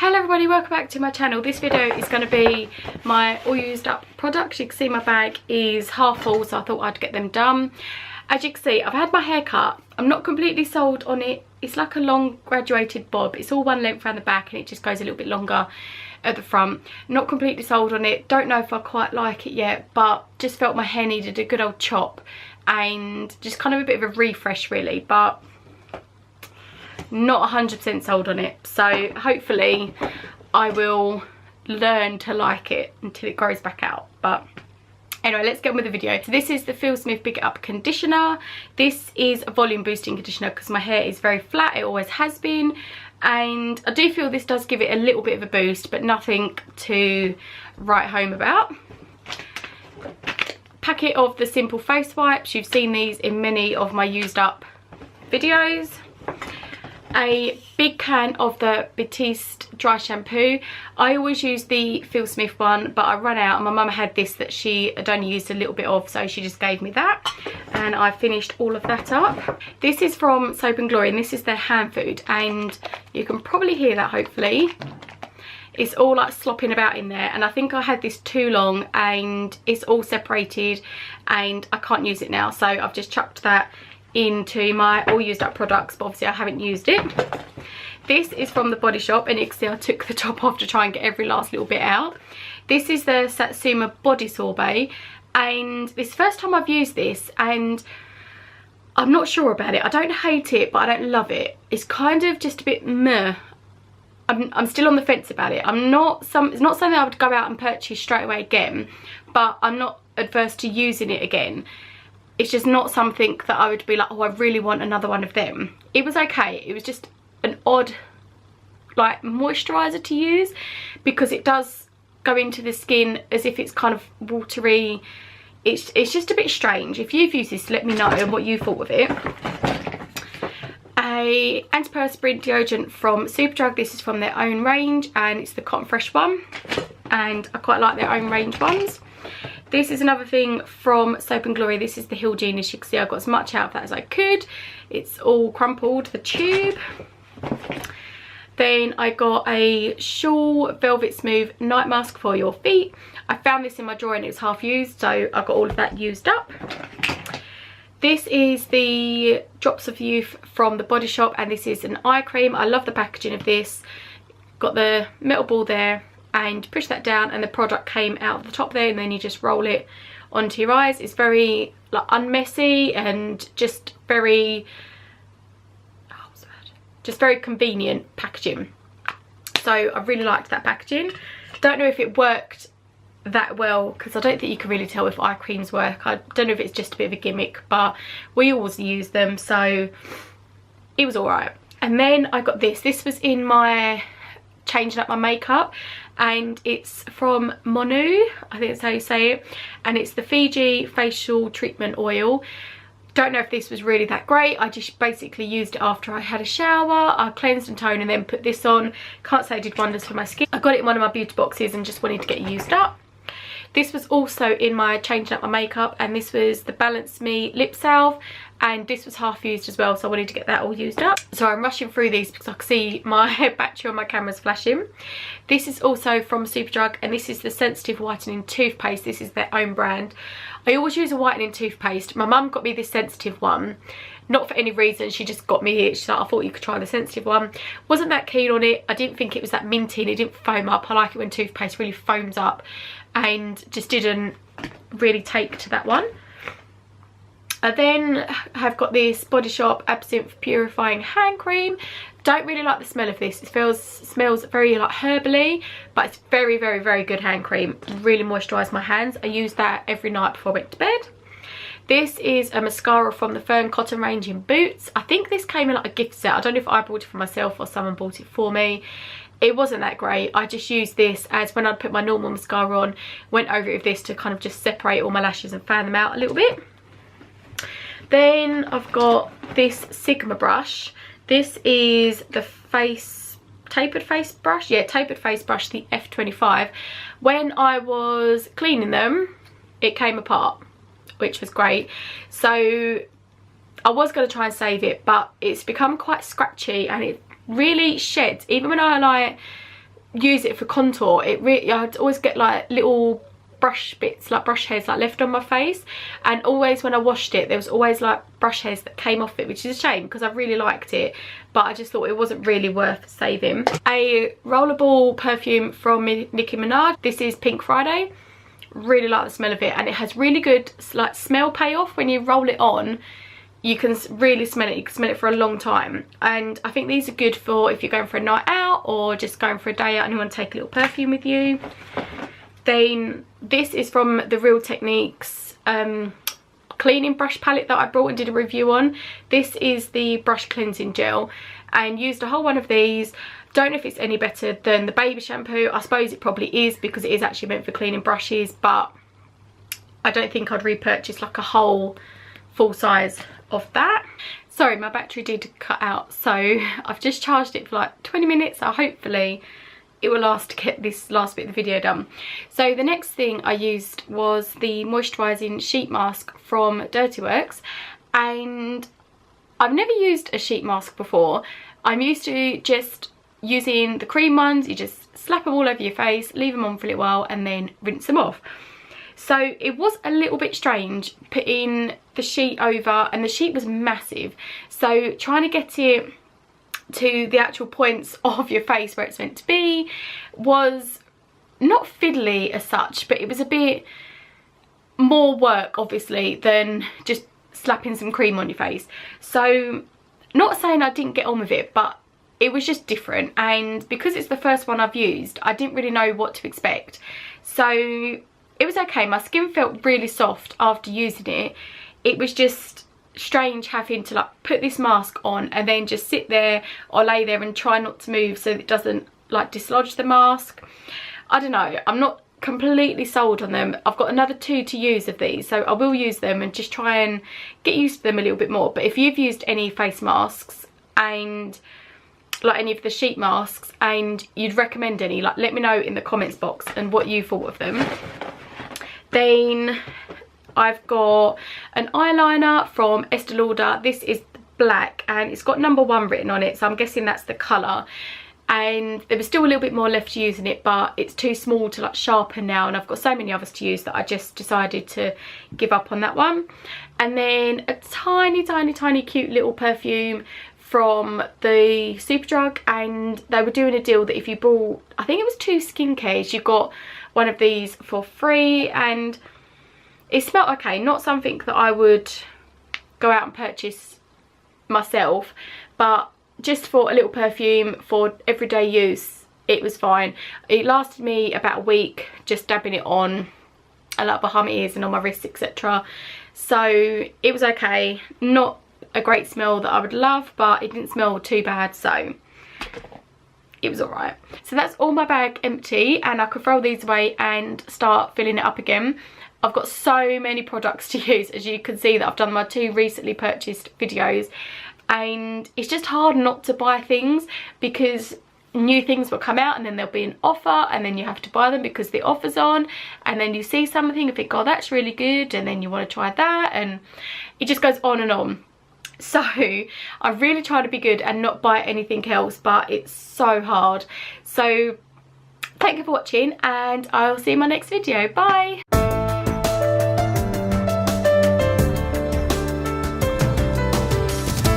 Hello everybody, welcome back to my channel. This video is going to be my all used up products. You can see my bag is half full, so I thought I'd get them done. As you can see, I've had my hair cut. I'm not completely sold on it. It's like a long graduated bob. It's all one length around the back and it just goes a little bit longer at the front. Not completely sold on it. Don't know if I quite like it yet, but just felt my hair needed a good old chop and just kind of a bit of a refresh really, but not 100% sold on it. So hopefully I will learn to like it until it grows back out. But anyway, let's get on with the video. So this is the Phil Smith Big It Up Conditioner. This is a volume boosting conditioner because my hair is very flat. It always has been. And I do feel this does give it a little bit of a boost, but nothing to write home about. Packet of the Simple Face Wipes. You've seen these in many of my used up videos. A big can of the Batiste dry shampoo. I always use the Phil Smith one, but I ran out and my mum had this that she had only used a little bit of, so she just gave me that and I finished all of that up. This is from Soap and Glory and this is their hand food, and you can probably hear that hopefully. It's all like slopping about in there, and I think I had this too long and it's all separated and I can't use it now, so I've just chucked that into my all used up products, but obviously I haven't used it. This is from the Body Shop, and you can see I took the top off to try and get every last little bit out. This is the Satsuma Body Sorbet, and this is the first time I've used this and I'm not sure about it. I don't hate it, but I don't love it. It's kind of just a bit meh. I'm still on the fence about it. It's not something I would go out and purchase straight away again, but I'm not adverse to using it again. It's just not something that I would be like, oh, I really want another one of them. It was okay. It was just an odd like moisturiser to use because it does go into the skin as if it's kind of watery. It's just a bit strange. If you've used this, let me know what you thought of it. A antiperspirant deodorant from Superdrug. This is from their own range and it's the Cotton Fresh one, and I quite like their own range ones. This is another thing from Soap and Glory. This is the Hygiene. As you can see, I got as much out of that as I could. It's all crumpled, the tube. Then I got a Shawl Velvet Smooth Night Mask for your feet. I found this in my drawer and it was half used, so I got all of that used up. This is the Drops of Youth from the Body Shop, and this is an eye cream. I love the packaging of this. Got the metal ball there, and push that down and the product came out the top there, and then you just roll it onto your eyes. It's very like unmessy and just very very convenient packaging, so I really liked that packaging. Don't know if it worked that well because I don't think you can really tell if eye creams work. I don't know if it's just a bit of a gimmick, but we always use them, so it was alright. And then I got this was in my changing up my makeup, and it's from Monu, I think that's how you say it, and it's the Fiji facial treatment oil. Don't know if this was really that great. I just basically used it after I had a shower. I cleansed and toned and then put this on. Can't say it did wonders for my skin. I got it in one of my beauty boxes and just wanted to get used up. This was also in my changing up my makeup, and this was the Balance Me lip salve, and this was half used as well, so I wanted to get that all used up. So I'm rushing through these because I can see my battery on my camera's flashing. This is also from Superdrug, and this is the Sensitive Whitening Toothpaste. This is their own brand. I always use a whitening toothpaste. My mum got me this sensitive one, not for any reason, she just got me it. She's like, I thought you could try the sensitive one. Wasn't that keen on it. I didn't think it was that minty and it didn't foam up. I like it when toothpaste really foams up, and just didn't really take to that one. I then have got this Body Shop Absinthe Purifying Hand Cream. Don't really like the smell of this. It smells very like herbally, but it's very, very, very good hand cream. Really moisturise my hands. I use that every night before I went to bed. This is a mascara from the Fern Cotton range in Boots. I think this came in like a gift set. I don't know if I bought it for myself or someone bought it for me. It wasn't that great. I just used this as when I'd put my normal mascara on, went over it with this to kind of just separate all my lashes and fan them out a little bit. Then I've got this Sigma brush. This is the tapered face brush. Yeah, tapered face brush, the F25. When I was cleaning them, it came apart, which was great. So I was going to try and save it, but it's become quite scratchy and it really sheds. Even when I like use it for contour, I'd always get like little brush bits, like brush hairs, like left on my face, and always when I washed it there was always like brush hairs that came off it, which is a shame because I really liked it, but I just thought it wasn't really worth saving. A rollerball perfume from Nicki Minaj. This is Pink Friday. Really like the smell of it, and it has really good like smell payoff. When you roll it on, you can really smell it. You can smell it for a long time, and I think these are good for if you're going for a night out or just going for a day out and you want to take a little perfume with you. Then this is from the Real Techniques cleaning brush palette that I brought and did a review on. This is the brush cleansing gel, and used a whole one of these. Don't know if it's any better than the baby shampoo. I suppose it probably is because it is actually meant for cleaning brushes, but I don't think I'd repurchase like a whole full size of that. Sorry, my battery did cut out, so I've just charged it for like 20 minutes, so hopefully it will last to get this last bit of the video done. So the next thing I used was the moisturising sheet mask from Dirty Works, and I've never used a sheet mask before. I'm used to just using the cream ones. You just slap them all over your face, leave them on for a little while, and then rinse them off. So it was a little bit strange putting the sheet over, and the sheet was massive, so trying to get it to the actual points of your face where it's meant to be was not fiddly as such, but it was a bit more work obviously than just slapping some cream on your face. So not saying I didn't get on with it, but it was just different, and because it's the first one I've used, I didn't really know what to expect. So it was okay. My skin felt really soft after using it. It was just strange having to like put this mask on and then just sit there or lay there and try not to move so that it doesn't like dislodge the mask. I don't know, I'm not completely sold on them. I've got another 2 to use of these, so I will use them and just try and get used to them a little bit more. But if you've used any face masks and like any of the sheet masks and you'd recommend any, like let me know in the comments box and what you thought of them. Then I've got an eyeliner from Estee Lauder. This is black and it's got #1 written on it, so I'm guessing that's the colour. And there was still a little bit more left to use in it, but it's too small to like sharpen now, and I've got so many others to use that I just decided to give up on that one. And then a tiny cute little perfume from the Superdrug, and they were doing a deal that if you bought, I think it was 2 skincare, you got one of these for free, and it smelled okay. Not something that I would go out and purchase myself, but just for a little perfume for everyday use, it was fine. It lasted me about a week just dabbing it on, like behind my ears and on my wrists, etc. So it was okay. Not a great smell that I would love, but it didn't smell too bad, so it was alright. So that's all my bag empty, and I could throw these away and start filling it up again. I've got so many products to use, as you can see that I've done my 2 recently purchased videos, and it's just hard not to buy things because new things will come out and then there'll be an offer and then you have to buy them because the offer's on, and then you see something and think, oh that's really good, and then you want to try that, and it just goes on and on. So I really try to be good and not buy anything else, but it's so hard. So thank you for watching, and I'll see you in my next video. Bye.